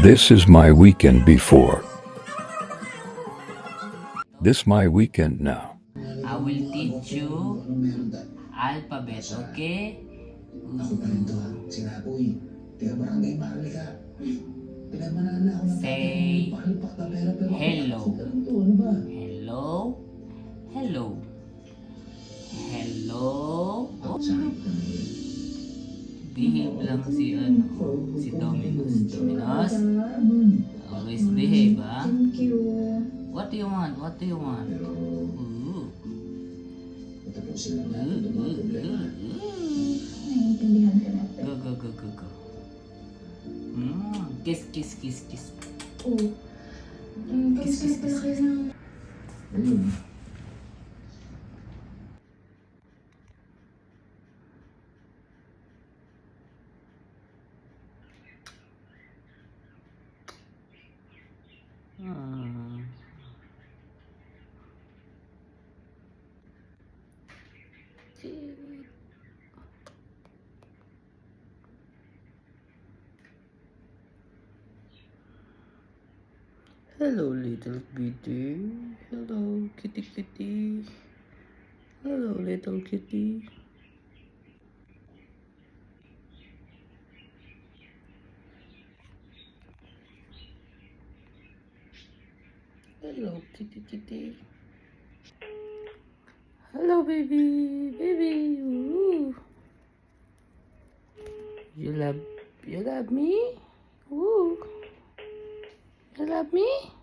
This is my weekend before. This my weekend now. I will teach you alphabet, okay? Say hello. Hello. Hello. Hello. Oh, behave lang si Dominus. Dominus. Always behave, ah. What do you want? What do you want? Ooh. Go, go, go, go, go. Kiss, kiss, kiss, kiss. Kiss, kiss, kiss. Hello, little kitty. Hello, kitty kitty. Hello, little kitty. Hello, kitty kitty. Hello, baby, baby. Ooh. You love me? Ooh. You love me?